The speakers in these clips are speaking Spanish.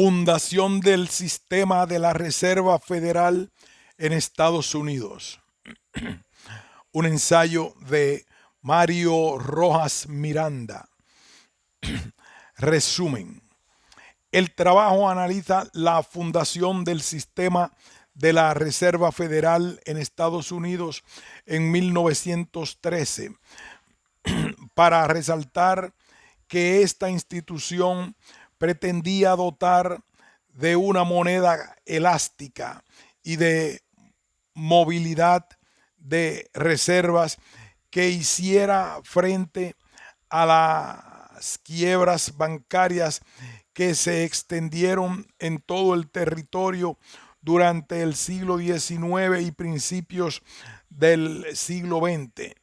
Fundación del sistema de la Reserva Federal en Estados Unidos. Un ensayo de Mario Rojas Miranda. Resumen. El trabajo analiza la fundación del sistema de la Reserva Federal en Estados Unidos en 1913 para resaltar que esta institución pretendía dotar de una moneda elástica y de movilidad de reservas que hiciera frente a las quiebras bancarias que se extendieron en todo el territorio durante el siglo XIX y principios del siglo XX,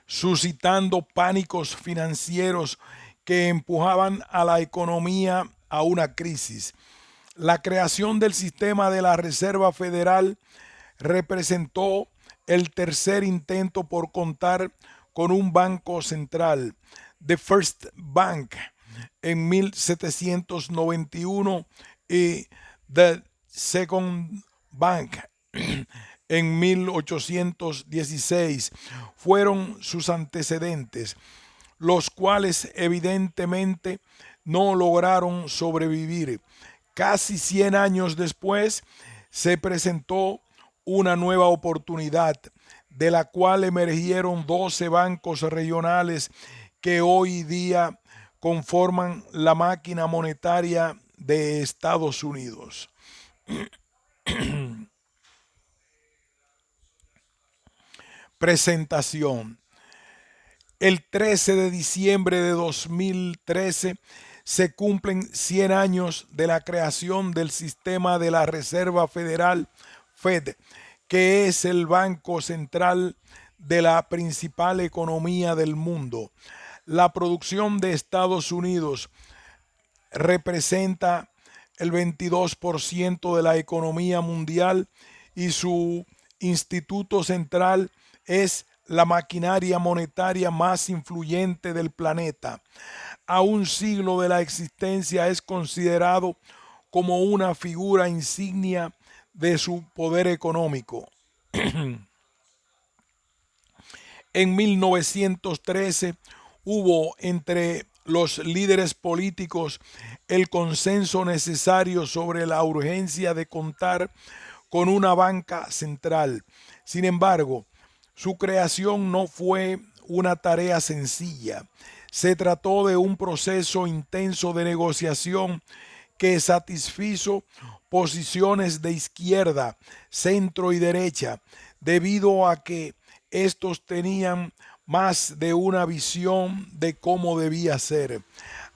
suscitando pánicos financieros que empujaban a la economía a una crisis. La creación del sistema de la Reserva Federal representó el tercer intento por contar con un banco central, The First Bank, en 1791 y The Second Bank en 1816 fueron sus antecedentes, los cuales evidentemente no lograron sobrevivir. Casi 100 años después se presentó una nueva oportunidad, de la cual emergieron 12 bancos regionales que hoy día conforman la máquina monetaria de Estados Unidos. Presentación. El 13 de diciembre de 2013 se cumplen 100 años de la creación del sistema de la Reserva Federal, Fed, que es el banco central de la principal economía del mundo. La producción de Estados Unidos representa el 22% de la economía mundial y su instituto central es la maquinaria monetaria más influyente del planeta. A un siglo de la existencia es considerado como una figura insignia de su poder económico. En 1913 hubo entre los líderes políticos el consenso necesario sobre la urgencia de contar con una banca central. Sin embargo, su creación no fue una tarea sencilla. Se trató de un proceso intenso de negociación que satisfizo posiciones de izquierda, centro y derecha, debido a que estos tenían más de una visión de cómo debía ser.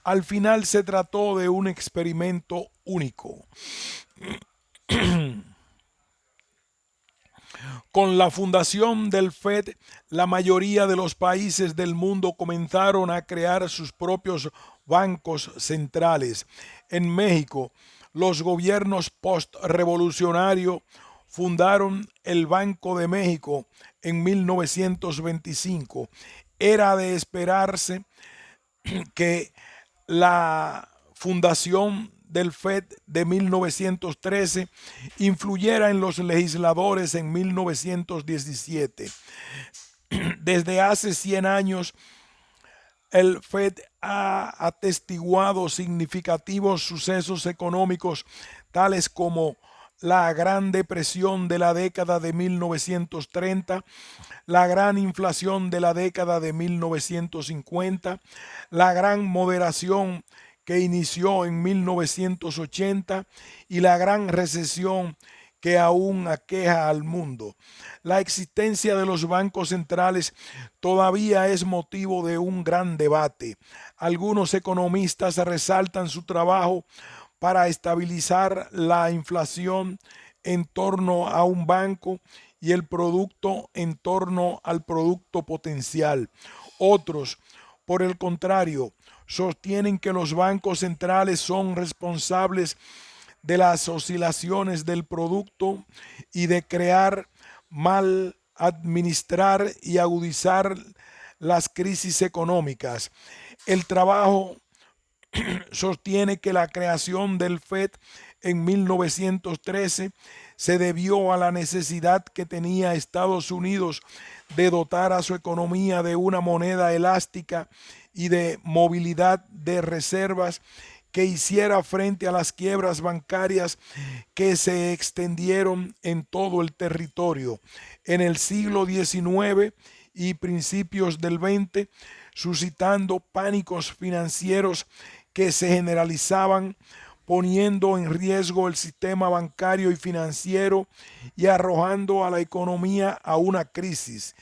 Al final se trató de un experimento único. Con la fundación del Fed, la mayoría de los países del mundo comenzaron a crear sus propios bancos centrales. En México, los gobiernos postrevolucionarios fundaron el Banco de México en 1925. Era de esperarse que la fundación del Fed de 1913 influyera en los legisladores en 1917. Desde hace 100 años, el Fed ha atestiguado significativos sucesos económicos tales como la Gran Depresión de la década de 1930, la gran inflación de la década de 1950, la gran moderación que inició en 1980 y la gran recesión que aún aqueja al mundo. La existencia de los bancos centrales todavía es motivo de un gran debate. Algunos economistas resaltan su trabajo para estabilizar la inflación en torno a un banco y el producto en torno al producto potencial. Otros, por el contrario, sostienen que los bancos centrales son responsables de las oscilaciones del producto y de crear, mal administrar y agudizar las crisis económicas. El trabajo sostiene que la creación del FED en 1913 se debió a la necesidad que tenía Estados Unidos de dotar a su economía de una moneda elástica y de movilidad de reservas que hiciera frente a las quiebras bancarias que se extendieron en todo el territorio en el siglo XIX y principios del XX, suscitando pánicos financieros que se generalizaban, poniendo en riesgo el sistema bancario y financiero y arrojando a la economía a una crisis.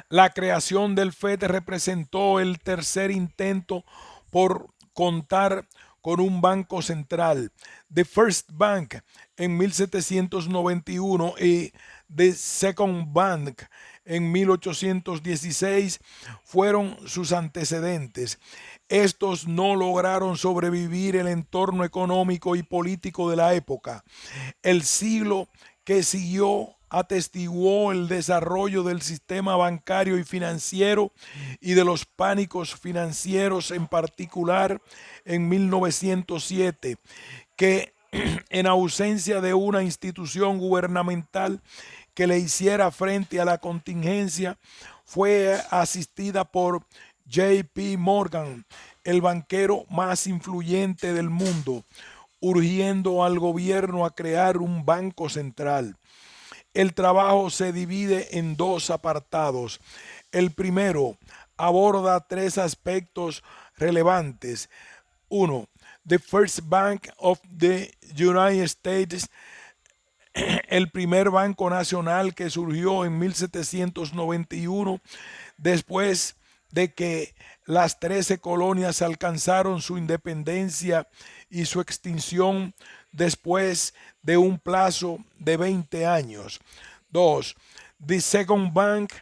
La creación del FED representó el tercer intento por contar con un banco central. The First Bank en 1791 y The Second Bank en 1816 fueron sus antecedentes. Estos no lograron sobrevivir el entorno económico y político de la época. El siglo que siguió atestiguó el desarrollo del sistema bancario y financiero y de los pánicos financieros, en particular en 1907, que en ausencia de una institución gubernamental que le hiciera frente a la contingencia, fue asistida por J.P. Morgan, el banquero más influyente del mundo, urgiendo al gobierno a crear un banco central. El trabajo se divide en dos apartados. El primero aborda tres aspectos relevantes. Uno, the First Bank of the United States, el primer banco nacional que surgió en 1791, después de que las 13 colonias alcanzaron su independencia y su extinción después de un plazo de 20 años. 2. The Second Bank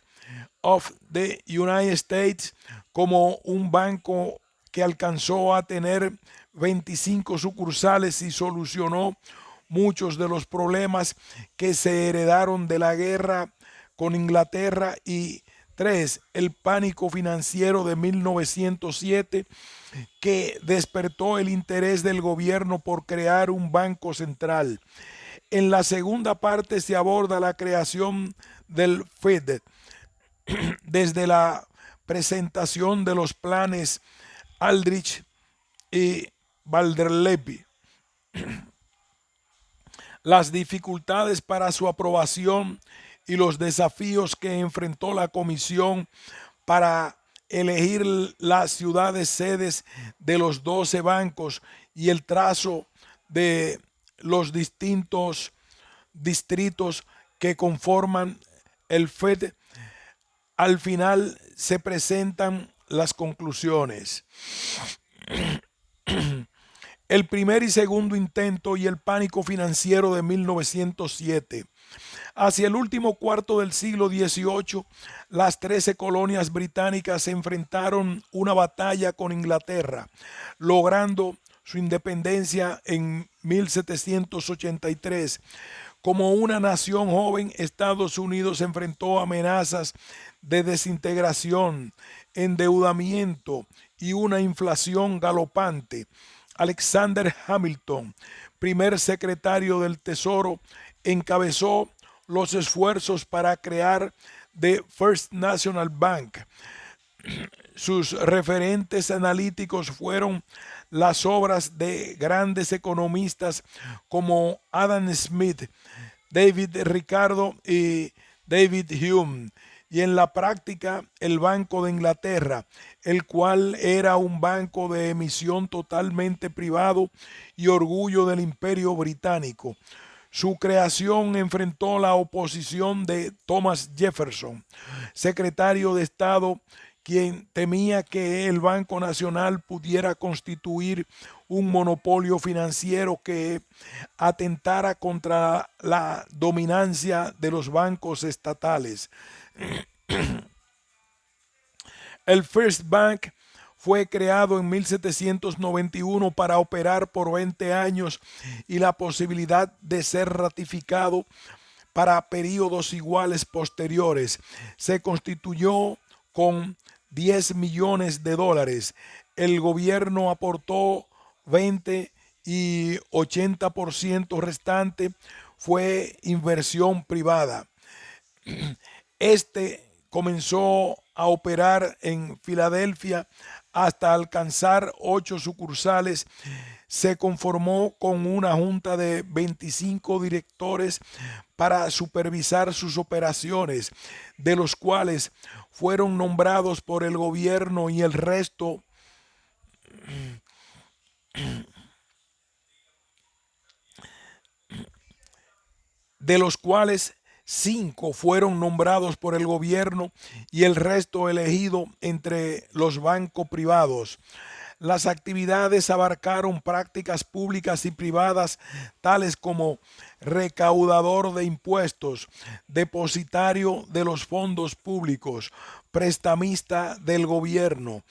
of the United States, como un banco que alcanzó a tener 25 sucursales y solucionó muchos de los problemas que se heredaron de la guerra con Inglaterra. Y 3. El pánico financiero de 1907, que despertó el interés del gobierno por crear un banco central. En la segunda parte se aborda la creación del FED desde la presentación de los planes Aldrich y Vanderlei, las dificultades para su aprobación y los desafíos que enfrentó la comisión para elegir las ciudades sedes de los 12 bancos y el trazo de los distintos distritos que conforman el FED. Al final se presentan las conclusiones. El primer y segundo intento y el pánico financiero de 1907. Hacia el último cuarto del siglo XVIII, las 13 colonias británicas se enfrentaron una batalla con Inglaterra, logrando su independencia en 1783. Como una nación joven, Estados Unidos enfrentó amenazas de desintegración, endeudamiento y una inflación galopante. Alexander Hamilton, primer secretario del Tesoro, encabezó los esfuerzos para crear The First National Bank. Sus referentes analíticos fueron las obras de grandes economistas como Adam Smith, David Ricardo y David Hume, y en la práctica el Banco de Inglaterra, el cual era un banco de emisión totalmente privado y orgullo del Imperio Británico. Su creación enfrentó la oposición de Thomas Jefferson, secretario de Estado, quien temía que el Banco Nacional pudiera constituir un monopolio financiero que atentara contra la dominancia de los bancos estatales. El First Bank fue creado en 1791 para operar por 20 años y la posibilidad de ser ratificado para periodos iguales posteriores. Se constituyó con 10 millones de dólares. El gobierno aportó 20 y 80% restante fue inversión privada. Este comenzó a operar en Filadelfia hasta alcanzar 8 sucursales. Se conformó con una junta de 25 directores para supervisar sus operaciones, de los cuales fueron nombrados por el gobierno y el resto de los cuales 5 fueron nombrados por el gobierno y el resto elegido entre los bancos privados. Las actividades abarcaron prácticas públicas y privadas tales como recaudador de impuestos, depositario de los fondos públicos, prestamista del gobierno,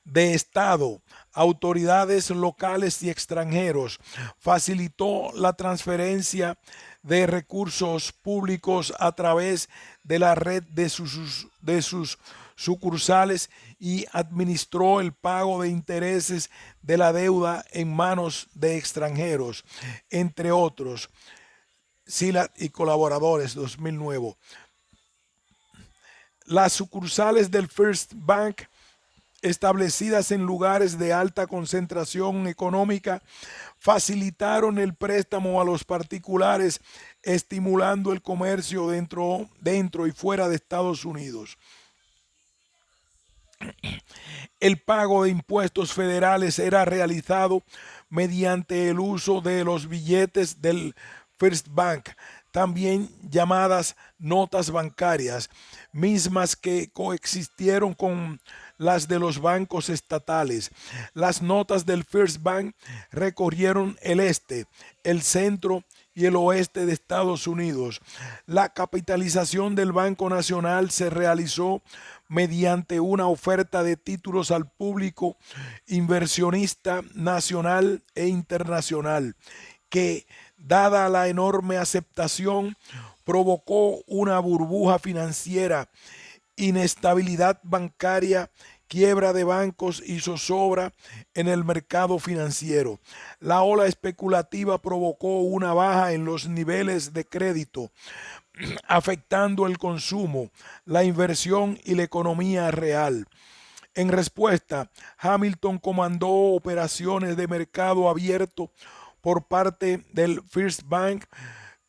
de Estado, autoridades locales y extranjeros. Facilitó la transferencia de recursos públicos a través de la red de sus sucursales y administró el pago de intereses de la deuda en manos de extranjeros, entre otros. Sila y colaboradores, 2009. Las sucursales del First Bank, establecidas en lugares de alta concentración económica, facilitaron el préstamo a los particulares, estimulando el comercio dentro y fuera de Estados Unidos. El pago de impuestos federales era realizado mediante el uso de los billetes del First Bank, también llamadas notas bancarias, mismas que coexistieron con las de los bancos estatales. Las notas del First Bank recorrieron el este, el centro y el oeste de Estados Unidos. La capitalización del Banco Nacional se realizó mediante una oferta de títulos al público inversionista nacional e internacional, que, dada la enorme aceptación, provocó una burbuja financiera, inestabilidad bancaria, quiebra de bancos y zozobra en el mercado financiero. La ola especulativa provocó una baja en los niveles de crédito, afectando el consumo, la inversión y la economía real. En respuesta, Hamilton comandó operaciones de mercado abierto por parte del First Bank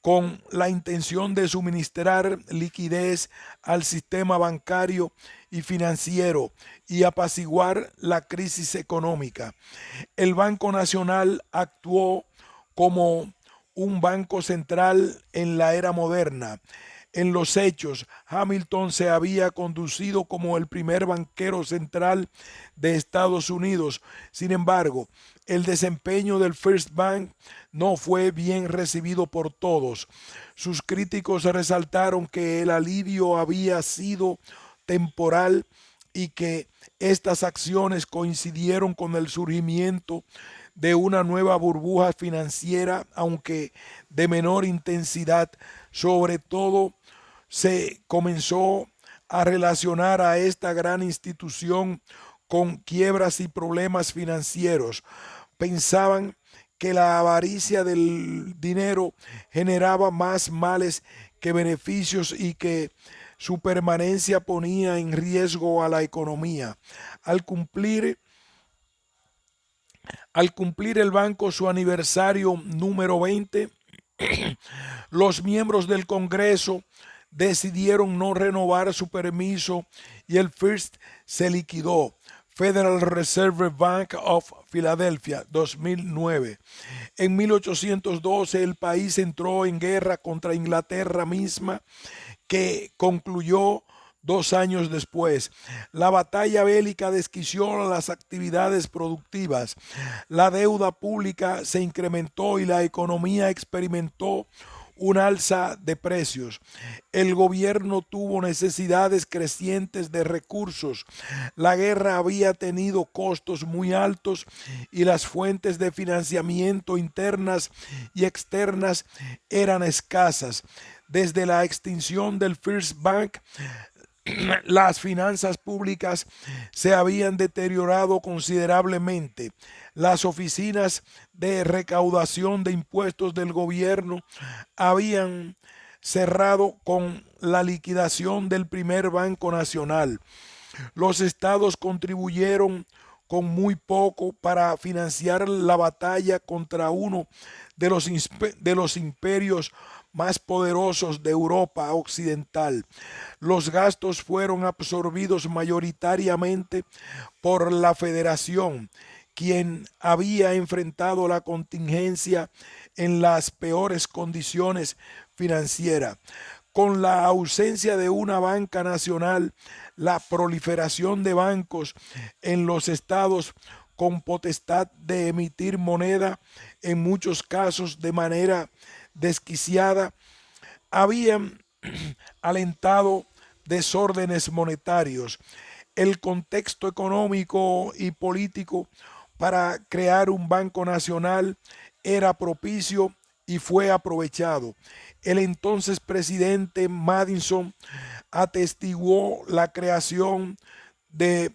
con la intención de suministrar liquidez al sistema bancario y financiero y apaciguar la crisis económica. El Banco Nacional actuó como un banco central en la era moderna. En los hechos, Hamilton se había conducido como el primer banquero central de Estados Unidos. Sin embargo, el desempeño del First Bank no fue bien recibido por todos. Sus críticos resaltaron que el alivio había sido temporal y que estas acciones coincidieron con el surgimiento de una nueva burbuja financiera, aunque de menor intensidad. Sobre todo, se comenzó a relacionar a esta gran institución con quiebras y problemas financieros. Pensaban que la avaricia del dinero generaba más males que beneficios y que su permanencia ponía en riesgo a la economía. Al cumplir, al cumplir el banco su aniversario número 20, los miembros del Congreso decidieron no renovar su permiso y el First se liquidó. Federal Reserve Bank of Philadelphia, 2009. En 1812 el país entró en guerra contra Inglaterra misma, que concluyó 2 años después. La batalla bélica desquició las actividades productivas. La deuda pública se incrementó y la economía experimentó un alza de precios. El gobierno tuvo necesidades crecientes de recursos. La guerra había tenido costos muy altos y las fuentes de financiamiento internas y externas eran escasas. Desde la extinción del First Bank, Las finanzas públicas se habían deteriorado considerablemente. Las oficinas de recaudación de impuestos del gobierno habían cerrado con la liquidación del primer Banco Nacional. Los estados contribuyeron con muy poco para financiar la batalla contra uno de los imperios más poderosos de Europa Occidental. Los gastos fueron absorbidos mayoritariamente por la Federación, quien había enfrentado la contingencia en las peores condiciones financieras. Con la ausencia de una banca nacional, la proliferación de bancos en los estados con potestad de emitir moneda, en muchos casos de manera desquiciada, habían alentado desórdenes monetarios. El contexto económico y político para crear un banco nacional era propicio y fue aprovechado. El entonces presidente Madison atestiguó la creación de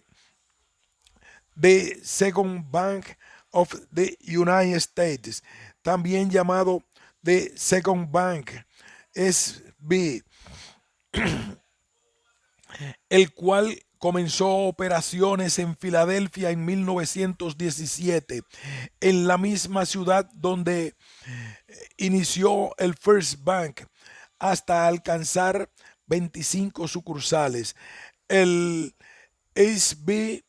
Second Bank of the United States, también llamado The Second Bank, SB, el cual comenzó operaciones en Filadelfia en 1917, en la misma ciudad donde inició el First Bank, hasta alcanzar 25 sucursales. El SB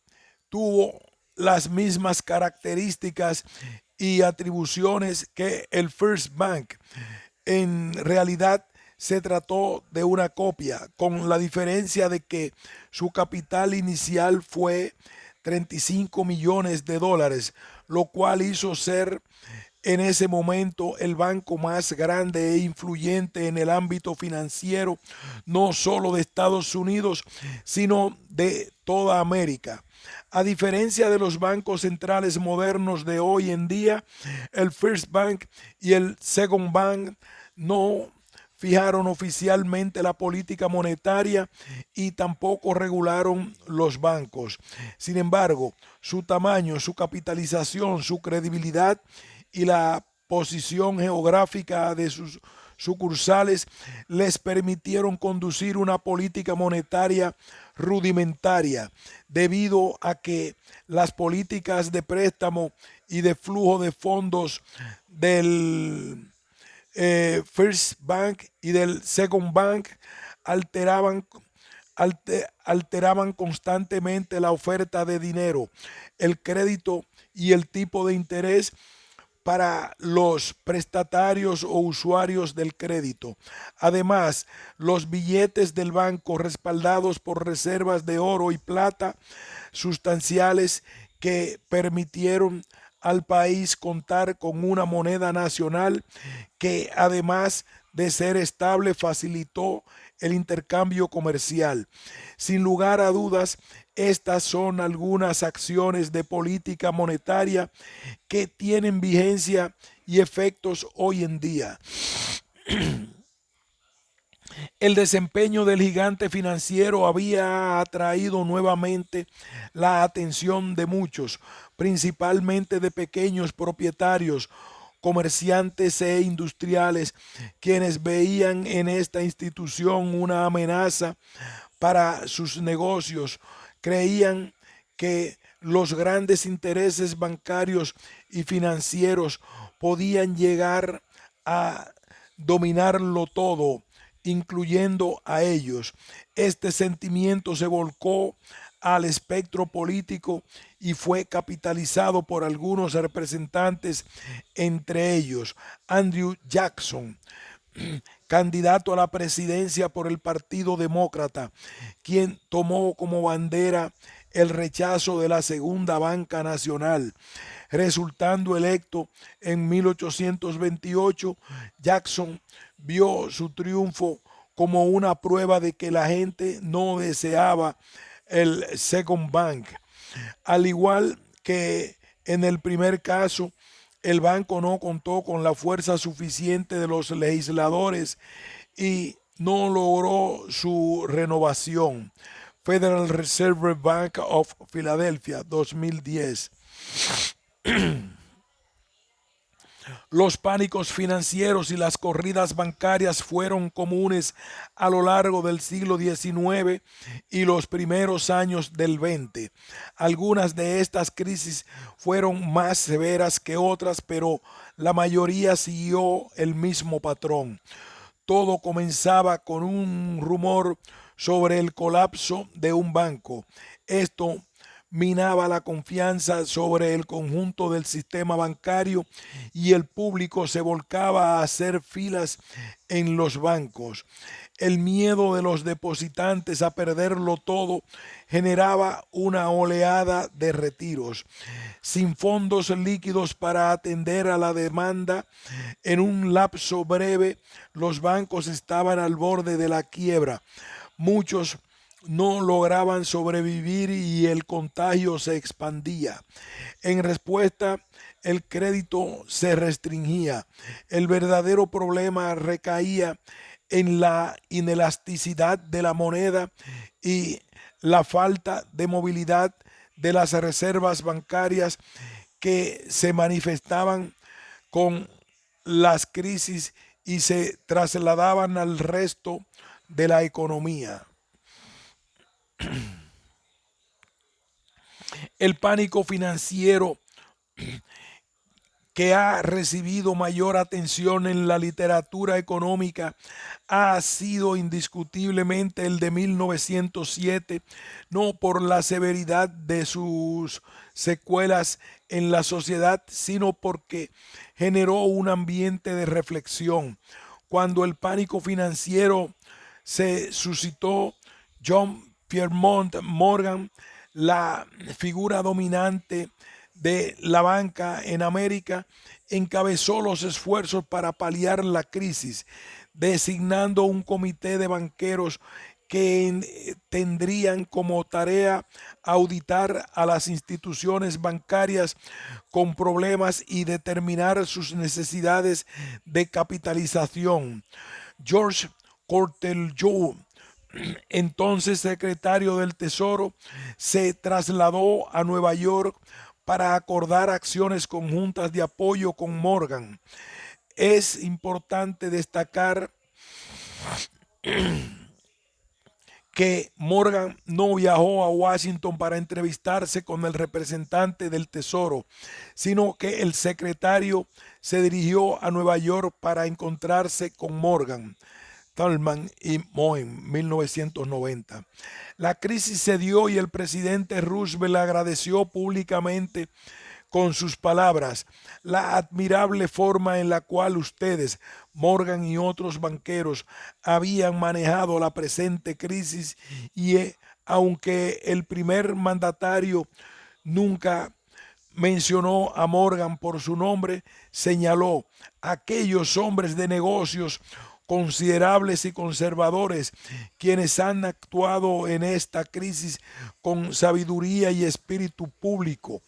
tuvo las mismas características y atribuciones que el First Bank. En realidad se trató de una copia, con la diferencia de que su capital inicial fue 35 millones de dólares, lo cual hizo ser en ese momento el banco más grande e influyente en el ámbito financiero, no solo de Estados Unidos, sino de toda América. A diferencia de los bancos centrales modernos de hoy en día, el First Bank y el Second Bank no fijaron oficialmente la política monetaria y tampoco regularon los bancos. Sin embargo, su tamaño, su capitalización, su credibilidad y la posición geográfica de sus sucursales les permitieron conducir una política monetaria rudimentaria, debido a que las políticas de préstamo y de flujo de fondos del First Bank y del Second Bank alteraban, alteraban constantemente la oferta de dinero, el crédito y el tipo de interés para los prestatarios o usuarios del crédito. Además, los billetes del banco respaldados por reservas de oro y plata sustanciales que permitieron al país contar con una moneda nacional que, además de ser estable, facilitó el intercambio comercial. Sin lugar a dudas, estas son algunas acciones de política monetaria que tienen vigencia y efectos hoy en día. El desempeño del gigante financiero había atraído nuevamente la atención de muchos, principalmente de pequeños propietarios, comerciantes e industriales, quienes veían en esta institución una amenaza para sus negocios. Creían que los grandes intereses bancarios y financieros podían llegar a dominarlo todo, incluyendo a ellos. Este sentimiento se volcó al espectro político y fue capitalizado por algunos representantes, entre ellos Andrew Jackson, candidato a la presidencia por el Partido Demócrata, quien tomó como bandera el rechazo de la Segunda Banca Nacional. Resultando electo en 1828, Jackson vio su triunfo como una prueba de que la gente no deseaba el Second Bank. Al igual que en el primer caso, el banco no contó con la fuerza suficiente de los legisladores y no logró su renovación. Federal Reserve Bank of Philadelphia, 2010. Los pánicos financieros y las corridas bancarias fueron comunes a lo largo del siglo XIX y los primeros años del XX. Algunas de estas crisis fueron más severas que otras, pero la mayoría siguió el mismo patrón. Todo comenzaba con un rumor sobre el colapso de un banco. Esto minaba la confianza sobre el conjunto del sistema bancario y el público se volcaba a hacer filas en los bancos. El miedo de los depositantes a perderlo todo generaba una oleada de retiros. Sin fondos líquidos para atender a la demanda, en un lapso breve los bancos estaban al borde de la quiebra. Muchos no lograban sobrevivir y el contagio se expandía. En respuesta, el crédito se restringía. El verdadero problema recaía en la inelasticidad de la moneda y la falta de movilidad de las reservas bancarias que se manifestaban con las crisis y se trasladaban al resto de la economía. El pánico financiero que ha recibido mayor atención en la literatura económica ha sido indiscutiblemente el de 1907, no por la severidad de sus secuelas en la sociedad, sino porque generó un ambiente de reflexión. Cuando el pánico financiero se suscitó, John Pierpont Morgan, la figura dominante de la banca en América, encabezó los esfuerzos para paliar la crisis, designando un comité de banqueros que tendrían como tarea auditar a las instituciones bancarias con problemas y determinar sus necesidades de capitalización. George Cortelyou, entonces secretario del Tesoro, se trasladó a Nueva York para acordar acciones conjuntas de apoyo con Morgan. Es importante destacar que Morgan no viajó a Washington para entrevistarse con el representante del Tesoro, sino que el secretario se dirigió a Nueva York para encontrarse con Morgan. Thalman y Moen, 1990. La crisis se dio y el presidente Roosevelt agradeció públicamente con sus palabras la admirable forma en la cual ustedes, Morgan y otros banqueros, habían manejado la presente crisis y aunque el primer mandatario nunca mencionó a Morgan por su nombre, señaló aquellos hombres de negocios considerables y conservadores, quienes han actuado en esta crisis con sabiduría y espíritu público.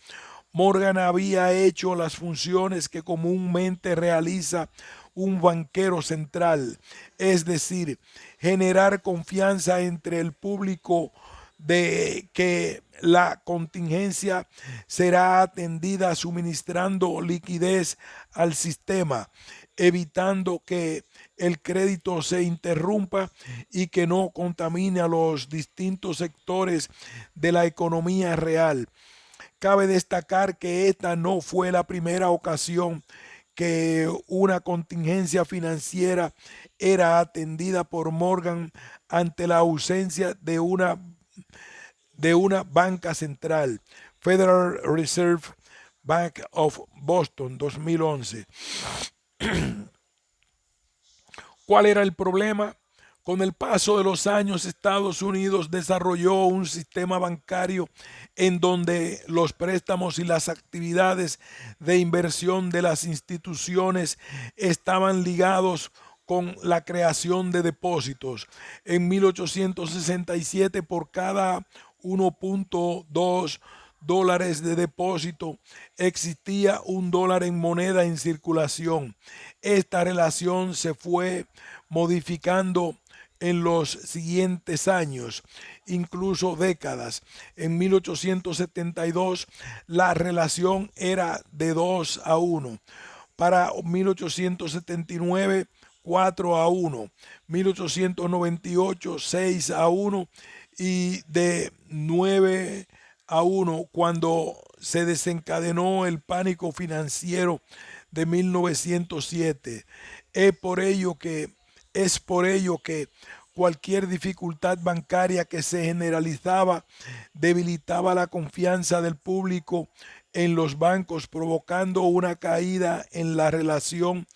Morgan había hecho las funciones que comúnmente realiza un banquero central, es decir, generar confianza entre el público de que la contingencia será atendida suministrando liquidez al sistema, evitando que el crédito se interrumpa y que no contamine a los distintos sectores de la economía real. Cabe destacar que esta no fue la primera ocasión que una contingencia financiera era atendida por Morgan ante la ausencia de una banca central. Federal Reserve Bank of Boston, 2011. ¿Cuál era el problema? Con el paso de los años, Estados Unidos desarrolló un sistema bancario en donde los préstamos y las actividades de inversión de las instituciones estaban ligados con la creación de depósitos. En 1867, por cada 1.2 dólares de depósito, existía $1 en moneda en circulación. Esta relación se fue modificando en los siguientes años, incluso décadas. En 1872 la relación era de 2-1. Para 1879, 4-1. 1898, 6-1. Y de 9-1 cuando se desencadenó el pánico financiero de 1907. Es por ello que, es por ello que cualquier dificultad bancaria que se generalizaba debilitaba la confianza del público en los bancos, provocando una caída en la relación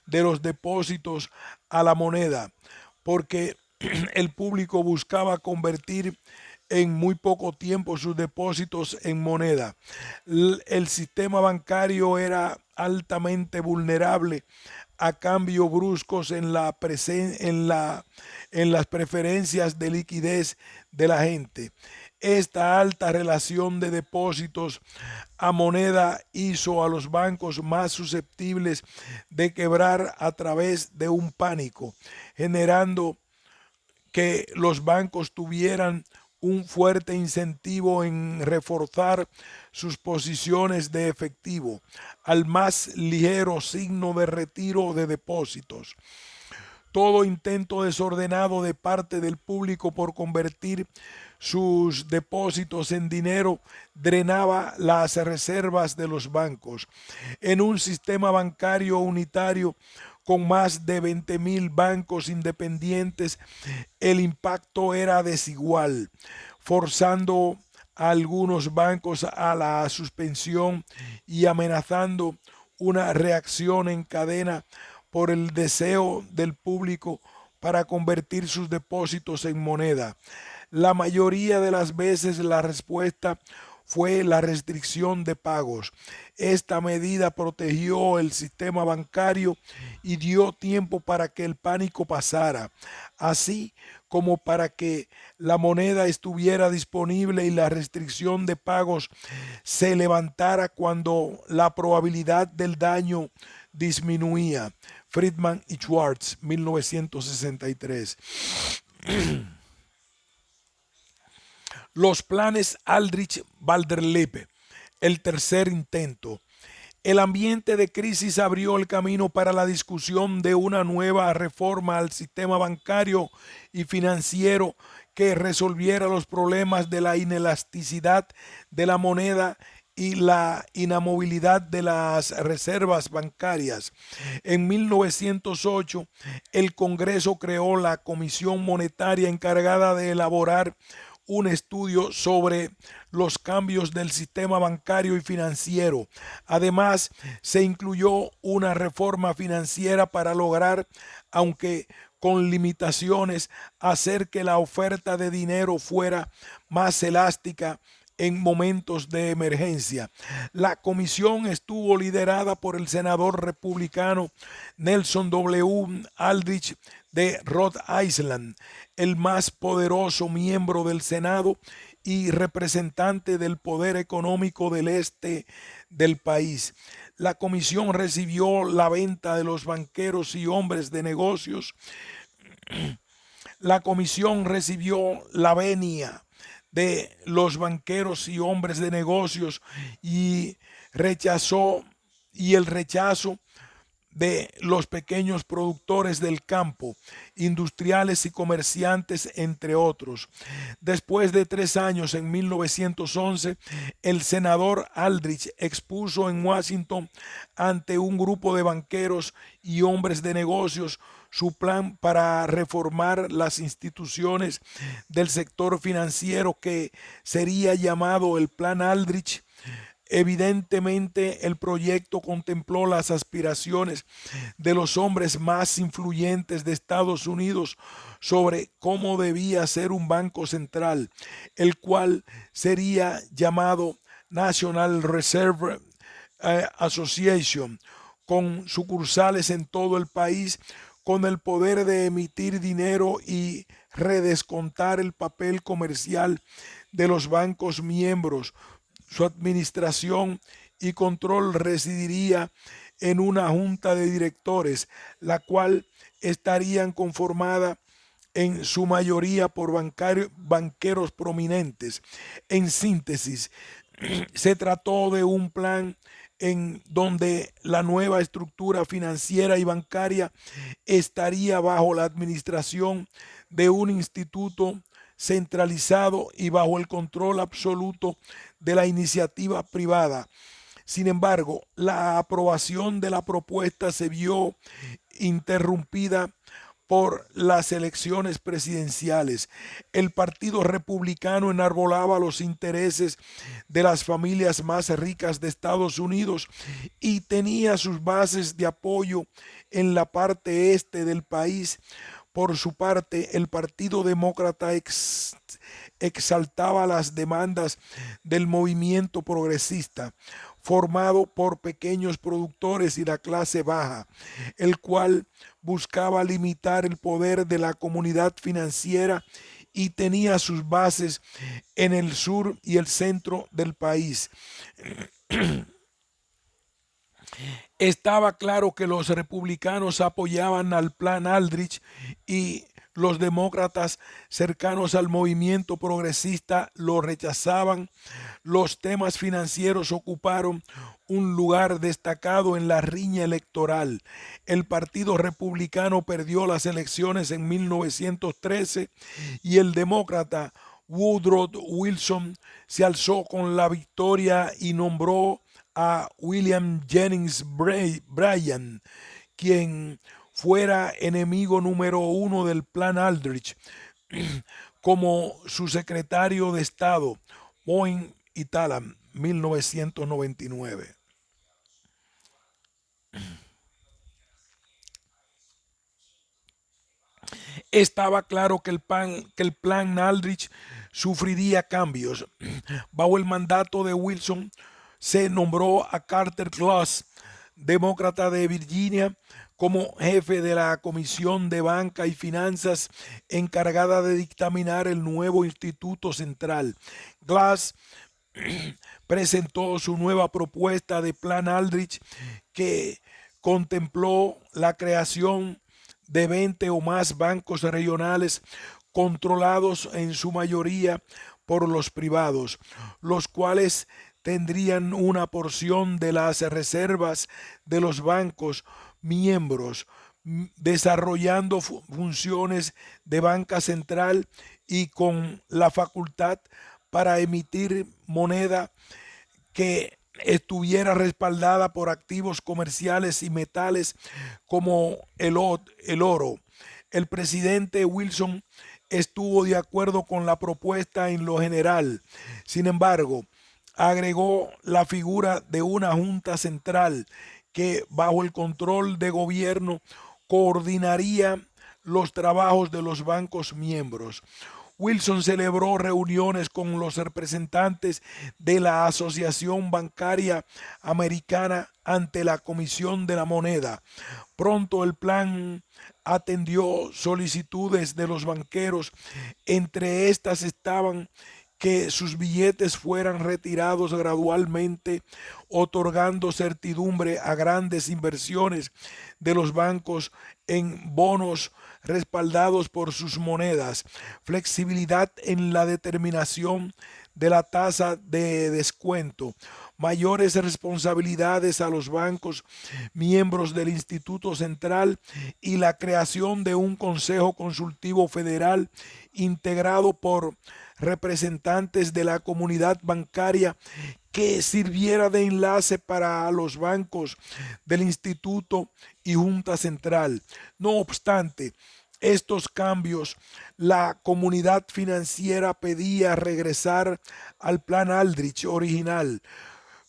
de los depósitos a la moneda, porque el público buscaba convertir en muy poco tiempo sus depósitos en moneda. El sistema bancario era altamente vulnerable a cambios bruscos en las preferencias de liquidez de la gente. Esta alta relación de depósitos a moneda hizo a los bancos más susceptibles de quebrar a través de un pánico, generando que los bancos tuvieran un fuerte incentivo en reforzar sus posiciones de efectivo al más ligero signo de retiro de depósitos. Todo intento desordenado de parte del público por convertir sus depósitos en dinero drenaba las reservas de los bancos. En un sistema bancario unitario con más de 20.000 bancos independientes, el impacto era desigual, forzando a algunos bancos a la suspensión y amenazando una reacción en cadena por el deseo del público para convertir sus depósitos en moneda. La mayoría de las veces la respuesta fue la restricción de pagos. Esta medida protegió el sistema bancario y dio tiempo para que el pánico pasara, así como para que la moneda estuviera disponible y la restricción de pagos se levantara cuando la probabilidad del daño disminuía. Friedman y Schwartz, 1963. Los planes Aldrich-Vanderlip, el tercer intento. El ambiente de crisis abrió el camino para la discusión de una nueva reforma al sistema bancario y financiero que resolviera los problemas de la inelasticidad de la moneda y la inamovilidad de las reservas bancarias. En 1908, el Congreso creó la Comisión Monetaria encargada de elaborar un estudio sobre los cambios del sistema bancario y financiero. Además, se incluyó una reforma financiera para lograr, aunque con limitaciones, hacer que la oferta de dinero fuera más elástica en momentos de emergencia. La comisión estuvo liderada por el senador republicano Nelson W. Aldrich de Rhode Island, el más poderoso miembro del Senado y representante del poder económico del este del país. La comisión recibió la venta de los banqueros y hombres de negocios. La comisión recibió la venia de los banqueros y hombres de negocios y rechazó y el rechazo de los pequeños productores del campo, industriales y comerciantes, entre otros. Después de 3 años, en 1911, el senador Aldrich expuso en Washington ante un grupo de banqueros y hombres de negocios su plan para reformar las instituciones del sector financiero, que sería llamado el Plan Aldrich. Evidentemente, el proyecto contempló las aspiraciones de los hombres más influyentes de Estados Unidos sobre cómo debía ser un banco central, el cual sería llamado National Reserve Association, con sucursales en todo el país, con el poder de emitir dinero y redescontar el papel comercial de los bancos miembros. Su administración y control residiría en una junta de directores, la cual estaría conformada en su mayoría por banqueros prominentes. En síntesis, se trató de un plan en donde la nueva estructura financiera y bancaria estaría bajo la administración de un instituto centralizado y bajo el control absoluto de la iniciativa privada. Sin embargo, la aprobación de la propuesta se vio interrumpida por las elecciones presidenciales. El Partido Republicano enarbolaba los intereses de las familias más ricas de Estados Unidos y tenía sus bases de apoyo en la parte este del país. Por su parte, el Partido Demócrata exaltaba las demandas del movimiento progresista, formado por pequeños productores y la clase baja, el cual buscaba limitar el poder de la comunidad financiera y tenía sus bases en el sur y el centro del país. Estaba claro que los republicanos apoyaban al plan Aldrich y los demócratas cercanos al movimiento progresista lo rechazaban. Los temas financieros ocuparon un lugar destacado en la riña electoral. El Partido Republicano perdió las elecciones en 1913 y el demócrata Woodrow Wilson se alzó con la victoria y nombró a William Jennings Bryan, quien fuera enemigo número uno del plan Aldrich, como su secretario de Estado, Boeing y Talam, 1999. Estaba claro que el plan Aldrich sufriría cambios. Bajo el mandato de Wilson se nombró a Carter Glass, demócrata de Virginia, como jefe de la Comisión de Banca y Finanzas encargada de dictaminar el nuevo Instituto Central. Glass presentó su nueva propuesta de Plan Aldrich, que contempló la creación de 20 o más bancos regionales controlados en su mayoría por los privados, los cuales tendrían una porción de las reservas de los bancos miembros, desarrollando funciones de banca central y con la facultad para emitir moneda que estuviera respaldada por activos comerciales y metales como el oro. El presidente Wilson estuvo de acuerdo con la propuesta en lo general. Sin embargo, agregó la figura de una junta central que, bajo el control de gobierno, coordinaría los trabajos de los bancos miembros. Wilson celebró reuniones con los representantes de la Asociación Bancaria Americana ante la Comisión de la Moneda. Pronto el plan atendió solicitudes de los banqueros. Entre estas estaban que sus billetes fueran retirados gradualmente, otorgando certidumbre a grandes inversiones de los bancos en bonos respaldados por sus monedas, flexibilidad en la determinación de la tasa de descuento, mayores responsabilidades a los bancos miembros del Instituto Central y la creación de un Consejo Consultivo Federal integrado por representantes de la comunidad bancaria que sirviera de enlace para los bancos del instituto y Junta Central. No obstante estos cambios, la comunidad financiera pedía regresar al plan Aldrich original,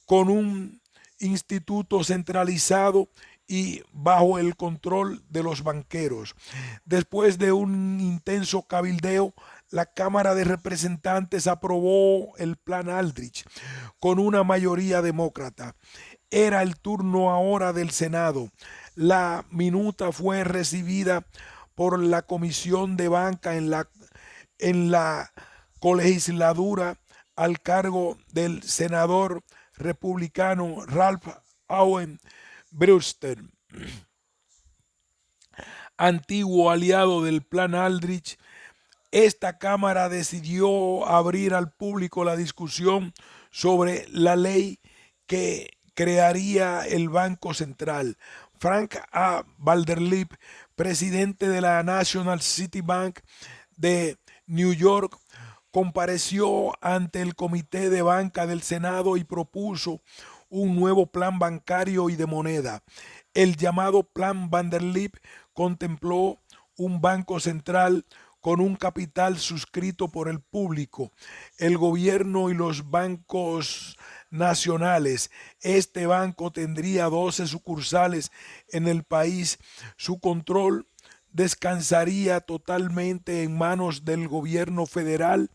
con un instituto centralizado y bajo el control de los banqueros. Después de un intenso cabildeo, la Cámara de Representantes aprobó el plan Aldrich con una mayoría demócrata. Era el turno ahora del Senado. La minuta fue recibida por la Comisión de Banca en la colegislatura al cargo del senador republicano Ralph Owen Brewster, antiguo aliado del plan Aldrich esta Cámara decidió abrir al público la discusión sobre la ley que crearía el Banco Central. Frank A. Vanderlip, presidente de la National City Bank de New York, compareció ante el Comité de Banca del Senado y propuso un nuevo plan bancario y de moneda. El llamado Plan Vanderlip contempló un banco central con un capital suscrito por el público, el gobierno y los bancos nacionales. Este banco tendría 12 sucursales en el país. Su control descansaría totalmente en manos del gobierno federal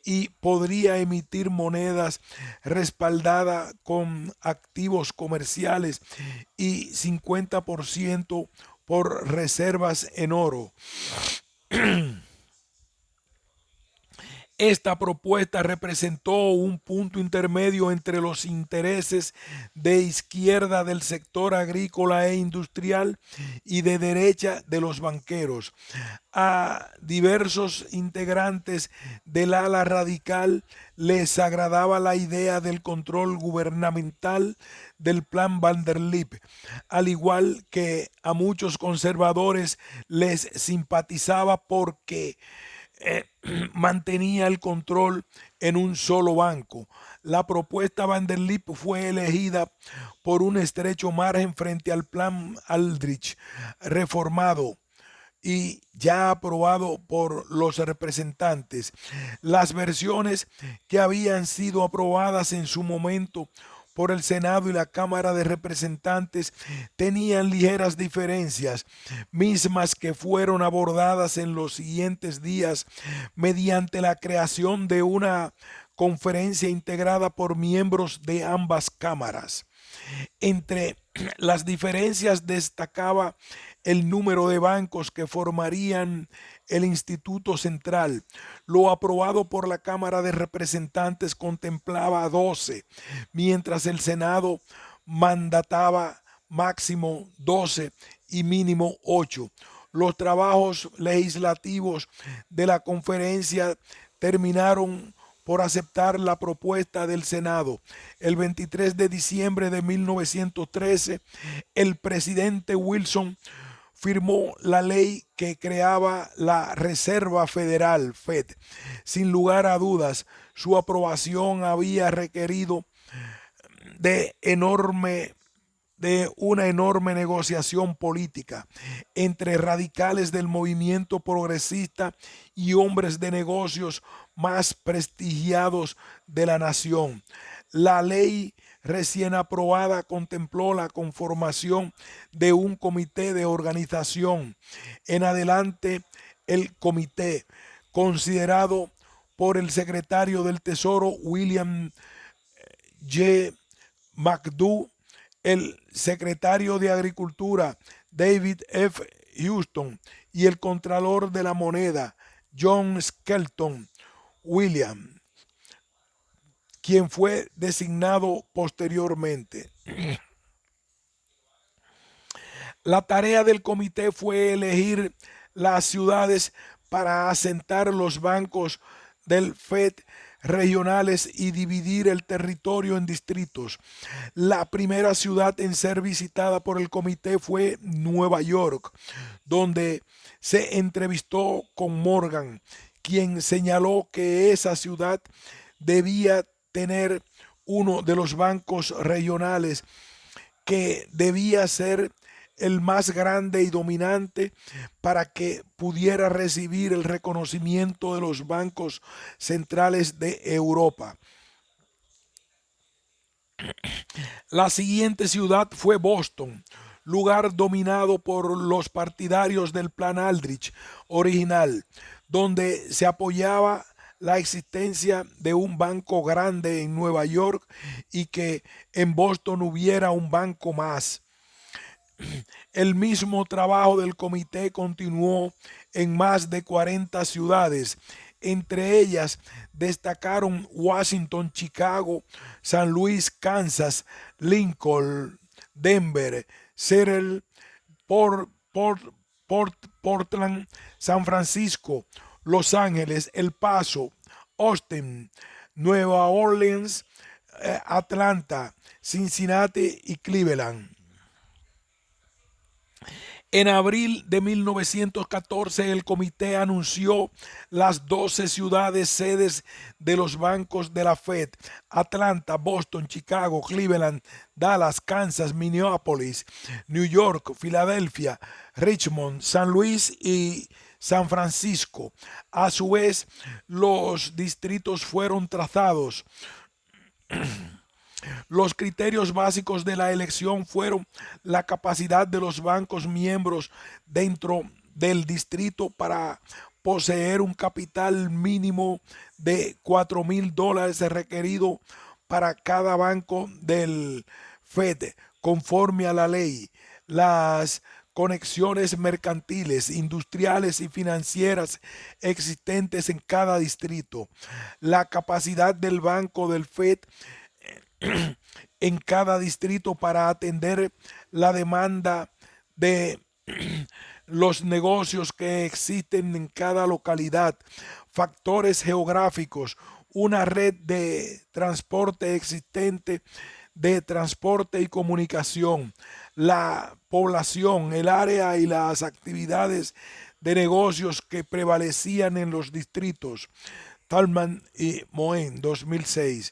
y podría emitir monedas respaldadas con activos comerciales y 50% por reservas en oro. Esta propuesta representó un punto intermedio entre los intereses de izquierda del sector agrícola e industrial y de derecha de los banqueros. A diversos integrantes del ala radical les agradaba la idea del control gubernamental del Plan Vanderlip, al igual que a muchos conservadores les simpatizaba porque mantenía el control en un solo banco. La propuesta Vanderlip fue elegida por un estrecho margen frente al plan Aldrich reformado y ya aprobado por los representantes. Las versiones que habían sido aprobadas en su momento por el Senado y la Cámara de Representantes tenían ligeras diferencias, mismas que fueron abordadas en los siguientes días mediante la creación de una conferencia integrada por miembros de ambas cámaras. Entre las diferencias destacaba el número de bancos que formarían el Instituto Central. Lo aprobado por la Cámara de Representantes contemplaba 12, mientras el Senado mandataba máximo 12 y mínimo 8. Los trabajos legislativos de la conferencia terminaron por aceptar la propuesta del Senado. El 23 de diciembre de 1913, el presidente Wilson firmó la ley que creaba la Reserva Federal, Fed. Sin lugar a dudas, su aprobación había requerido de enorme de una enorme negociación política entre radicales del movimiento progresista y hombres de negocios más prestigiados de la nación. La ley recién aprobada contempló la conformación de un comité de organización. En adelante, el comité, considerado por el secretario del Tesoro William J. McDougall, el secretario de Agricultura David F. Houston y el contralor de la moneda John Skelton Williams, quien fue designado posteriormente. La tarea del comité fue elegir las ciudades para asentar los bancos del Fed regionales y dividir el territorio en distritos. La primera ciudad en ser visitada por el comité fue Nueva York, donde se entrevistó con Morgan, quien señaló que esa ciudad debía tener uno de los bancos regionales que debía ser el más grande y dominante para que pudiera recibir el reconocimiento de los bancos centrales de Europa. La siguiente ciudad fue Boston, lugar dominado por los partidarios del Plan Aldrich original, donde se apoyaba la existencia de un banco grande en Nueva York y que en Boston hubiera un banco más. El mismo trabajo del comité continuó en más de 40 ciudades. Entre ellas destacaron Washington, Chicago, San Luis, Kansas, Lincoln, Denver, Seattle, Portland, San Francisco, Los Ángeles, El Paso, Austin, Nueva Orleans, Atlanta, Cincinnati y Cleveland. En abril de 1914, el comité anunció las 12 ciudades sedes de los bancos de la Fed: Atlanta, Boston, Chicago, Cleveland, Dallas, Kansas, Minneapolis, New York, Filadelfia, Richmond, San Luis y San Francisco. A su vez, los distritos fueron trazados. Los criterios básicos de la elección fueron la capacidad de los bancos miembros dentro del distrito para poseer un capital mínimo de $4,000 requerido para cada banco del Fed, conforme a la ley. Las conexiones mercantiles, industriales y financieras existentes en cada distrito, la capacidad del banco del Fed en cada distrito para atender la demanda de los negocios que existen en cada localidad, factores geográficos, una red de transporte existente, de transporte y comunicación, la población, el área y las actividades de negocios que prevalecían en los distritos. Talman y Moen, 2006.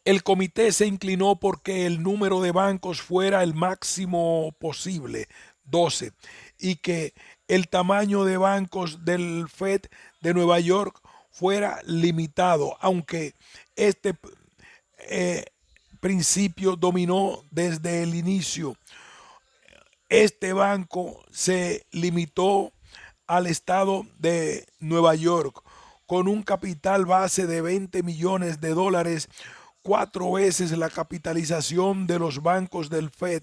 El comité se inclinó porque el número de bancos fuera el máximo posible, 12, y que el tamaño de bancos del Fed de Nueva York fuera limitado, aunque este eh, principio dominó desde el inicio. Este banco se limitó al estado de Nueva York con un capital base de $20 millones, 4 veces la capitalización de los bancos del Fed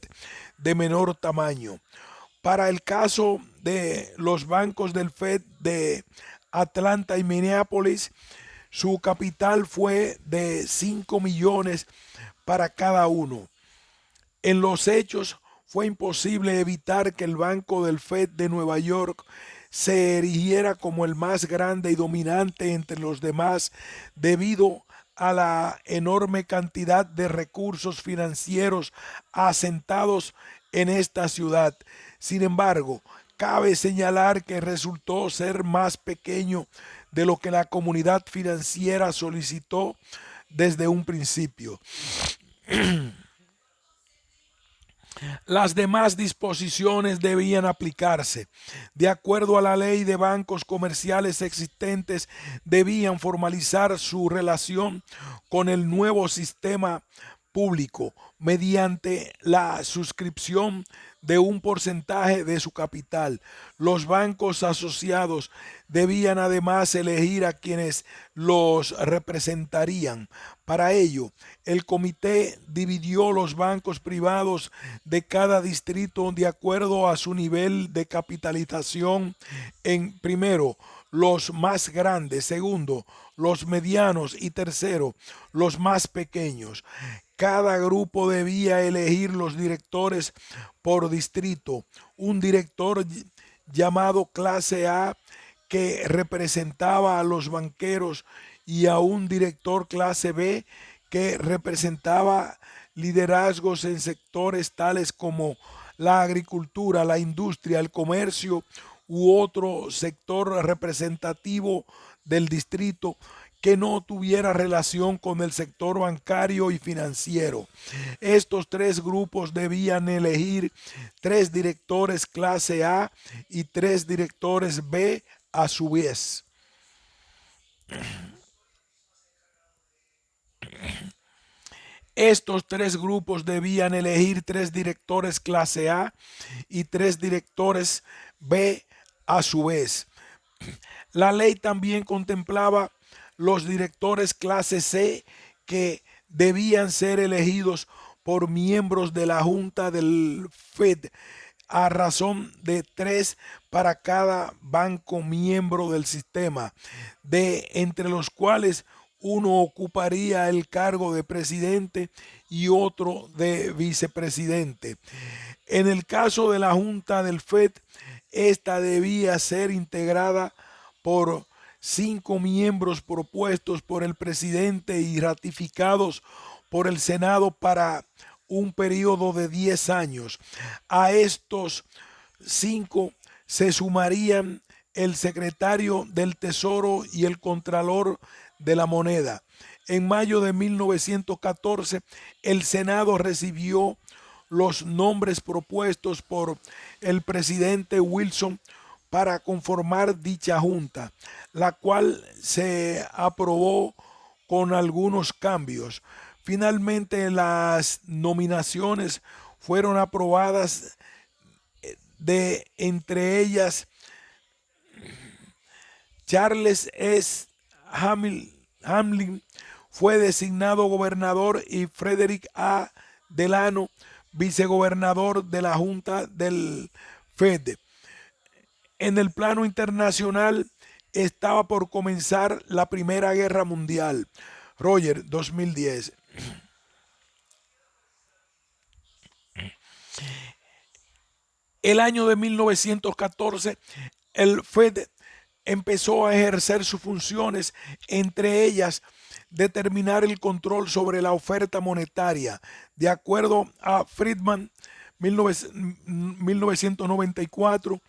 de menor tamaño. Para el caso de los bancos del Fed de Atlanta y Minneapolis, su capital fue de 5 millones para cada uno. En los hechos, fue imposible evitar que el Banco del Fed de Nueva York se erigiera como el más grande y dominante entre los demás debido a la enorme cantidad de recursos financieros asentados en esta ciudad. Sin embargo, cabe señalar que resultó ser más pequeño de lo que la comunidad financiera solicitó desde un principio. Las demás disposiciones debían aplicarse. De acuerdo a la ley de bancos comerciales existentes, debían formalizar su relación con el nuevo sistema público mediante la suscripción de un porcentaje de su capital. Los bancos asociados debían además elegir a quienes los representarían. Para ello, el comité dividió los bancos privados de cada distrito de acuerdo a su nivel de capitalización en, primero, los más grandes; segundo, los medianos; y tercero, los más pequeños. Cada grupo debía elegir los directores por distrito, un director llamado clase A que representaba a los banqueros y a un director clase B que representaba liderazgos en sectores tales como la agricultura, la industria, el comercio u otro sector representativo del distrito que no tuviera relación con el sector bancario y financiero. Estos tres grupos debían elegir 3 directores clase A y 3 directores B a su vez. Estos tres grupos debían elegir 3 directores clase A y 3 directores B a su vez. La ley también contemplaba los directores clase C que debían ser elegidos por miembros de la Junta del Fed a razón de 3 para cada banco miembro del sistema, de entre los cuales uno ocuparía el cargo de presidente y otro de vicepresidente. En el caso de la Junta del Fed, Esta debía ser integrada por 5 miembros propuestos por el presidente y ratificados por el Senado para un periodo de 10 años. A estos 5 se sumarían el secretario del Tesoro y el Contralor de la Moneda. En mayo de 1914, el Senado recibió los nombres propuestos por el presidente Wilson para conformar dicha junta, la cual se aprobó con algunos cambios. Finalmente, las nominaciones fueron aprobadas, de entre ellas Charles S. Hamlin fue designado gobernador y Frederick A. Delano vicegobernador de la Junta del FED. En el plano internacional estaba por comenzar la Primera Guerra Mundial. Roger, 2010. El año de 1914, el FED empezó a ejercer sus funciones, entre ellas determinar el control sobre la oferta monetaria. De acuerdo a Friedman, 1994,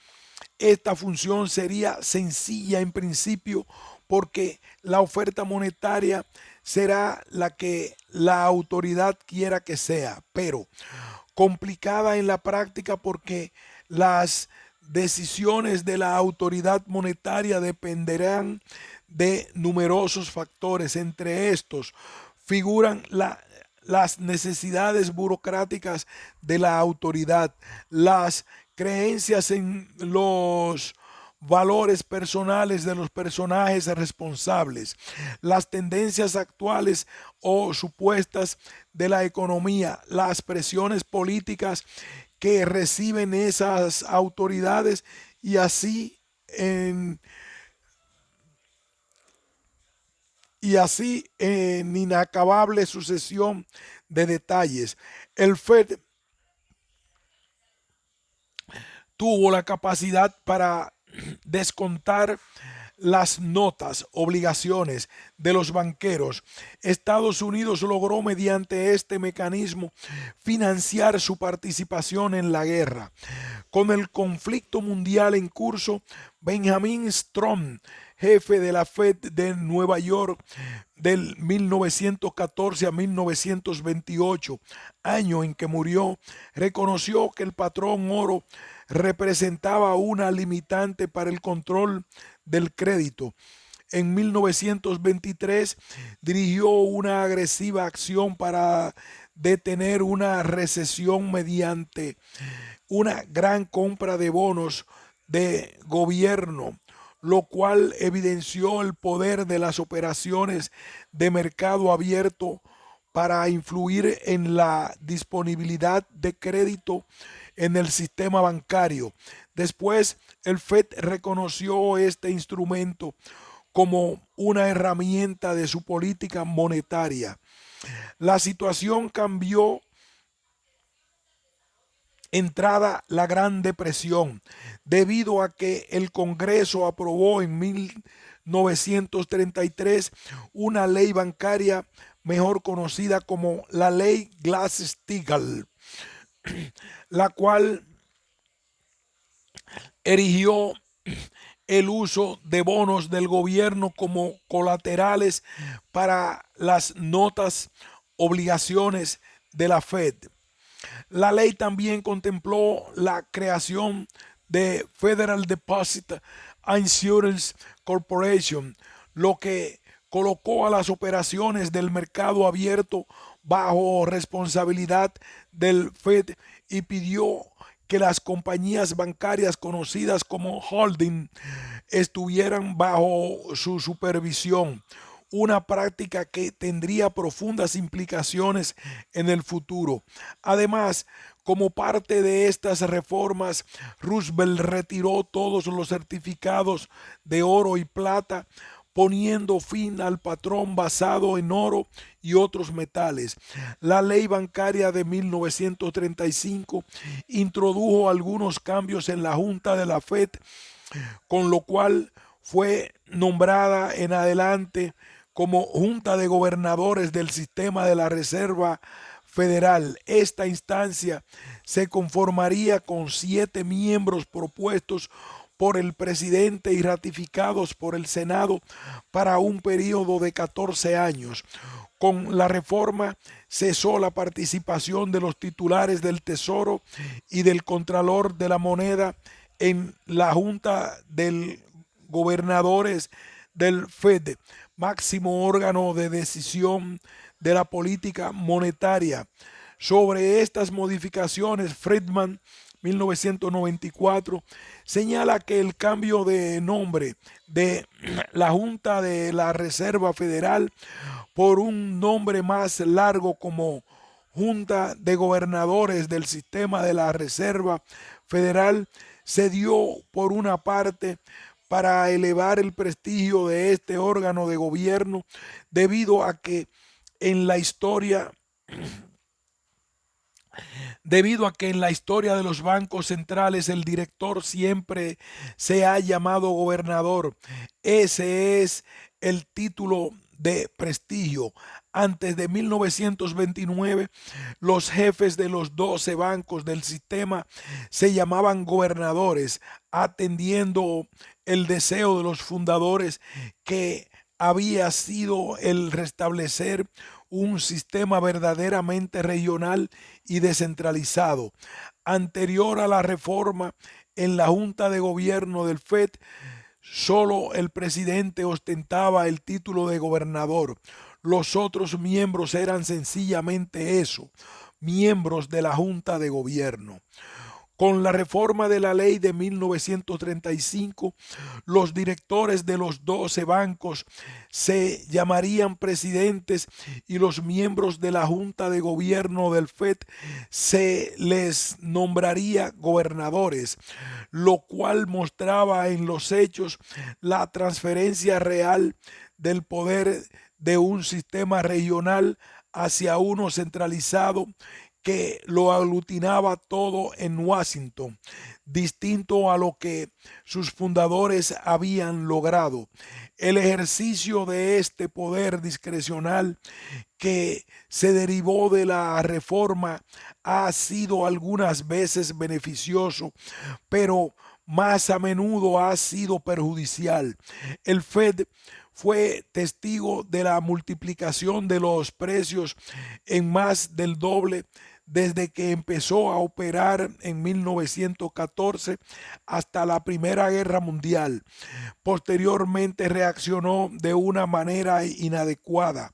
esta función sería sencilla en principio porque la oferta monetaria será la que la autoridad quiera que sea, pero complicada en la práctica porque las decisiones de la autoridad monetaria dependerán de numerosos factores. Entre estos figuran las necesidades burocráticas de la autoridad, las creencias en los valores personales de los personajes responsables, las tendencias actuales o supuestas de la economía, las presiones políticas que reciben esas autoridades y así en inacabable sucesión de detalles. El FED tuvo la capacidad para descontar las notas, obligaciones de los banqueros. Estados Unidos logró mediante este mecanismo financiar su participación en la guerra. Con el conflicto mundial en curso, Benjamin Strom, jefe de la Fed de Nueva York del 1914 a 1928, año en que murió, reconoció que el patrón oro representaba una limitante para el control del crédito. En 1923 dirigió una agresiva acción para detener una recesión mediante una gran compra de bonos de gobierno, lo cual evidenció el poder de las operaciones de mercado abierto para influir en la disponibilidad de crédito en el sistema bancario. Después, el FED reconoció este instrumento como una herramienta de su política monetaria. La situación cambió entrada la Gran Depresión, debido a que el Congreso aprobó en 1933 una ley bancaria mejor conocida como la Ley Glass-Steagall, la cual erigió el uso de bonos del gobierno como colaterales para las notas obligaciones de la Fed. La ley también contempló la creación de Federal Deposit Insurance Corporation, lo que colocó a las operaciones del mercado abierto bajo responsabilidad del Fed y pidió que las compañías bancarias conocidas como holding estuvieran bajo su supervisión, una práctica que tendría profundas implicaciones en el futuro. Además, como parte de estas reformas, Roosevelt retiró todos los certificados de oro y plata poniendo fin al patrón basado en oro y otros metales. La ley bancaria de 1935 introdujo algunos cambios en la Junta de la Fed, con lo cual fue nombrada en adelante como Junta de Gobernadores del Sistema de la Reserva Federal. Esta instancia se conformaría con 7 miembros propuestos por el presidente y ratificados por el Senado para un periodo de 14 años. Con la reforma cesó la participación de los titulares del Tesoro y del Contralor de la Moneda en la Junta de Gobernadores del Fed, máximo órgano de decisión de la política monetaria. Sobre estas modificaciones, Friedman, 1994, señala que el cambio de nombre de la Junta de la Reserva Federal por un nombre más largo como Junta de Gobernadores del Sistema de la Reserva Federal se dio por una parte para elevar el prestigio de este órgano de gobierno, debido a que en la historia de los bancos centrales el director siempre se ha llamado gobernador. Ese es el título de prestigio. Antes de 1929, los jefes de los 12 bancos del sistema se llamaban gobernadores, atendiendo el deseo de los fundadores, que había sido el restablecer un sistema verdaderamente regional y descentralizado. Anterior a la reforma, en la Junta de Gobierno del FED, solo el presidente ostentaba el título de gobernador. Los otros miembros eran sencillamente eso, miembros de la Junta de Gobierno. Con la reforma de la ley de 1935, los directores de los 12 bancos se llamarían presidentes y los miembros de la Junta de Gobierno del FED se les nombraría gobernadores, lo cual mostraba en los hechos la transferencia real del poder de un sistema regional hacia uno centralizado que lo aglutinaba todo en Washington, distinto a lo que sus fundadores habían logrado. El ejercicio de este poder discrecional que se derivó de la reforma ha sido algunas veces beneficioso, pero más a menudo ha sido perjudicial. El Fed fue testigo de la multiplicación de los precios en más del doble desde que empezó a operar en 1914 hasta la Primera Guerra Mundial. Posteriormente reaccionó de una manera inadecuada,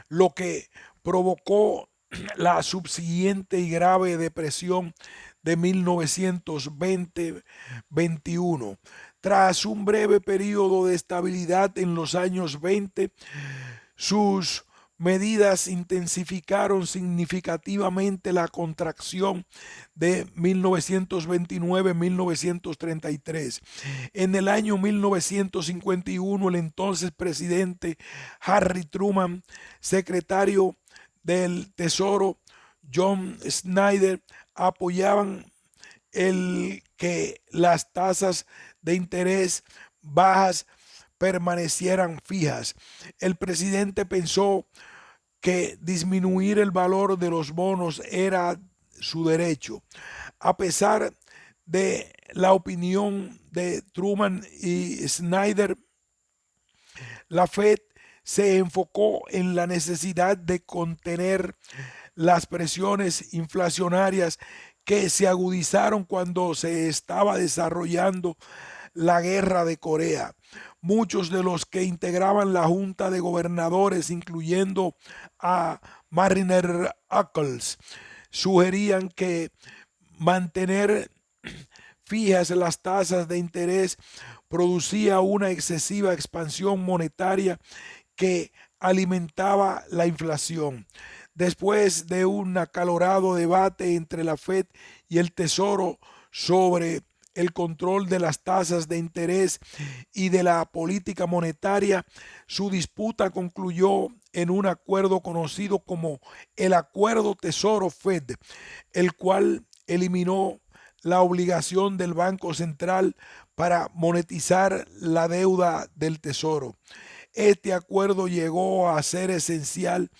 lo que provocó la subsiguiente y grave depresión de 1920-21. Tras un breve periodo de estabilidad en los años 20, sus medidas intensificaron significativamente la contracción de 1929-1933. En el año 1951, el entonces presidente Harry Truman, secretario del Tesoro John Snyder, apoyaban el que las tasas de interés bajas permanecieran fijas. El presidente pensó que disminuir el valor de los bonos era su derecho. A pesar de la opinión de Truman y Snyder, la Fed se enfocó en la necesidad de contener las presiones inflacionarias que se agudizaron cuando se estaba desarrollando la guerra de Corea. Muchos de los que integraban la Junta de Gobernadores, incluyendo a Mariner Eccles, sugerían que mantener fijas las tasas de interés producía una excesiva expansión monetaria que alimentaba la inflación. Después de un acalorado debate entre la Fed y el Tesoro sobre el control de las tasas de interés y de la política monetaria, su disputa concluyó en un acuerdo conocido como el Acuerdo Tesoro-Fed, el cual eliminó la obligación del Banco Central para monetizar la deuda del Tesoro. Este acuerdo llegó a ser esencial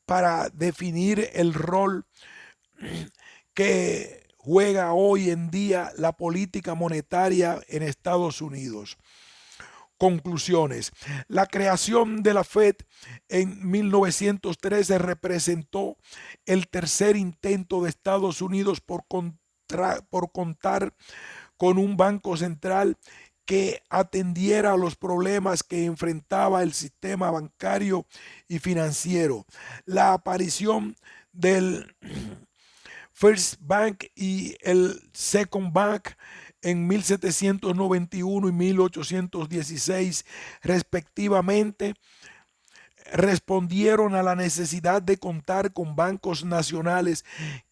para definir el rol que juega hoy en día la política monetaria en Estados Unidos. Conclusiones. La creación de la Fed en 1913 representó el tercer intento de Estados Unidos por contar con un banco central que atendiera a los problemas que enfrentaba el sistema bancario y financiero. La aparición del First Bank y el Second Bank en 1791 y 1816 respectivamente respondieron a la necesidad de contar con bancos nacionales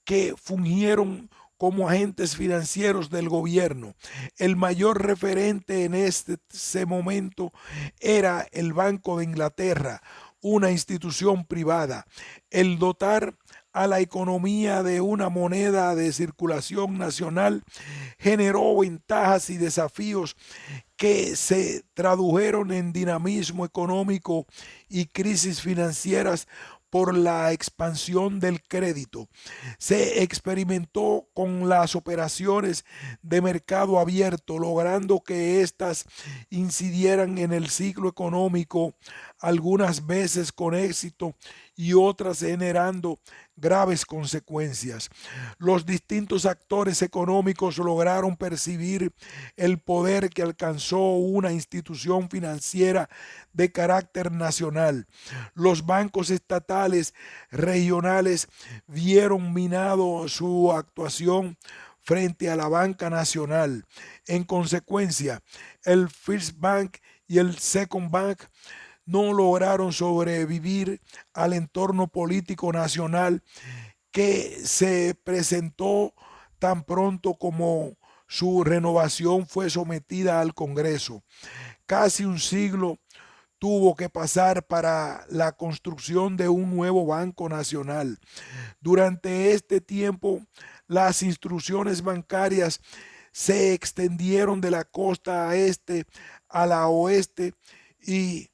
que fungieron como agentes financieros del gobierno. El mayor referente en ese momento era el Banco de Inglaterra, una institución privada. El dotar a la economía de una moneda de circulación nacional generó ventajas y desafíos que se tradujeron en dinamismo económico y crisis financieras por la expansión del crédito. Se experimentó con las operaciones de mercado abierto, logrando que éstas incidieran en el ciclo económico, algunas veces con éxito y otras generando graves consecuencias. Los distintos actores económicos lograron percibir el poder que alcanzó una institución financiera de carácter nacional. Los bancos estatales regionales vieron minado su actuación frente a la banca nacional. En consecuencia, el First Bank y el Second Bank no lograron sobrevivir al entorno político nacional que se presentó tan pronto como su renovación fue sometida al Congreso. Casi un siglo tuvo que pasar para la construcción de un nuevo Banco Nacional. Durante este tiempo, las instrucciones bancarias se extendieron de la costa este a la oeste y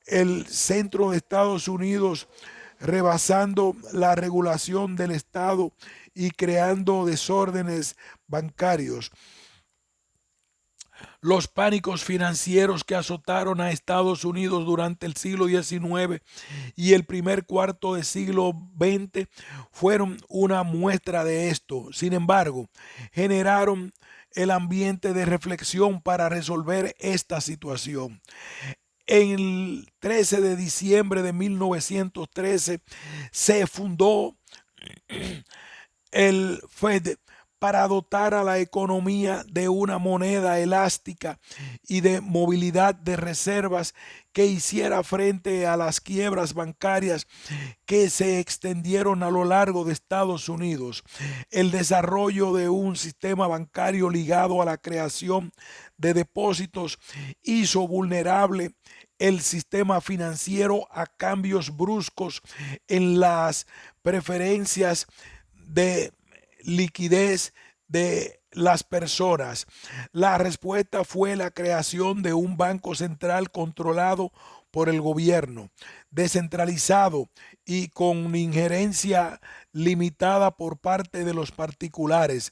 el centro de Estados Unidos, rebasando la regulación del Estado y creando desórdenes bancarios. Los pánicos financieros que azotaron a Estados Unidos durante el siglo XIX y el primer cuarto del siglo XX fueron una muestra de esto. Sin embargo, generaron el ambiente de reflexión para resolver esta situación. En el 13 de diciembre de 1913 se fundó el Fed para dotar a la economía de una moneda elástica y de movilidad de reservas que hiciera frente a las quiebras bancarias que se extendieron a lo largo de Estados Unidos. El desarrollo de un sistema bancario ligado a la creación de depósitos hizo vulnerable el sistema financiero a cambios bruscos en las preferencias de liquidez de las personas. La respuesta fue la creación de un banco central controlado por el gobierno, descentralizado y con injerencia limitada por parte de los particulares.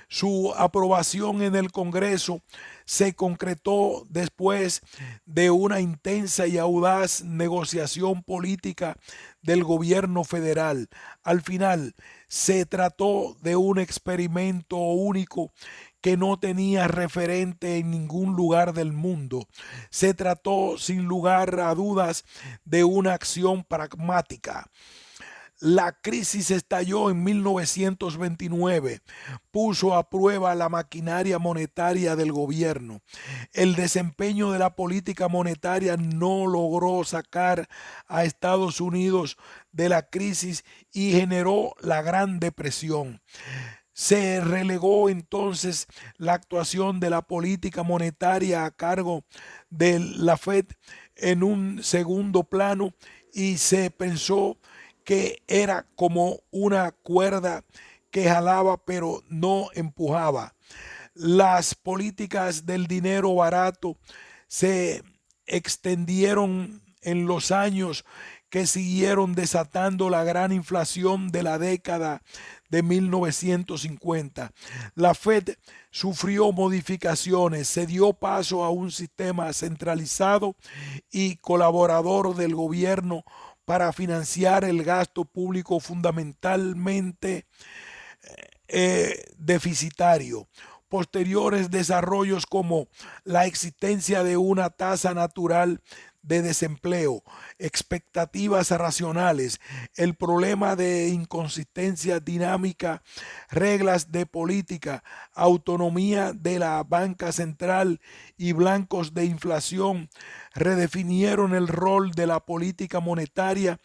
Su aprobación en el Congreso se concretó después de una intensa y audaz negociación política del gobierno federal. Al final, se trató de un experimento único que no tenía referente en ningún lugar del mundo. Se trató, sin lugar a dudas, de una acción pragmática. La crisis estalló en 1929, puso a prueba la maquinaria monetaria del gobierno. El desempeño de la política monetaria no logró sacar a Estados Unidos de la crisis y generó la Gran Depresión. Se relegó entonces la actuación de la política monetaria a cargo de la Fed en un segundo plano y se pensó que era como una cuerda que jalaba pero no empujaba. Las políticas del dinero barato se extendieron en los años que siguieron desatando la gran inflación de la década de 1950. La Fed sufrió modificaciones, se dio paso a un sistema centralizado y colaborador del gobierno para financiar el gasto público fundamentalmente deficitario. Posteriores desarrollos como la existencia de una tasa natural de desempleo, expectativas racionales, el problema de inconsistencia dinámica, reglas de política, autonomía de la banca central y blancos de inflación redefinieron el rol de la política monetaria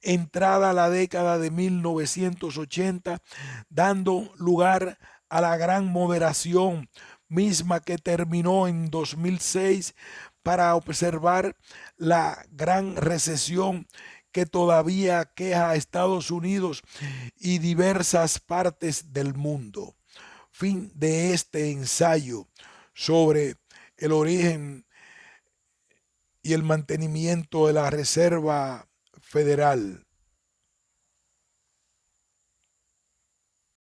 entrada la década de 1980, dando lugar a la gran moderación misma que terminó en 2006 para observar la gran recesión que todavía aqueja a Estados Unidos y diversas partes del mundo. Fin de este ensayo sobre el origen y el mantenimiento de la Reserva Federal.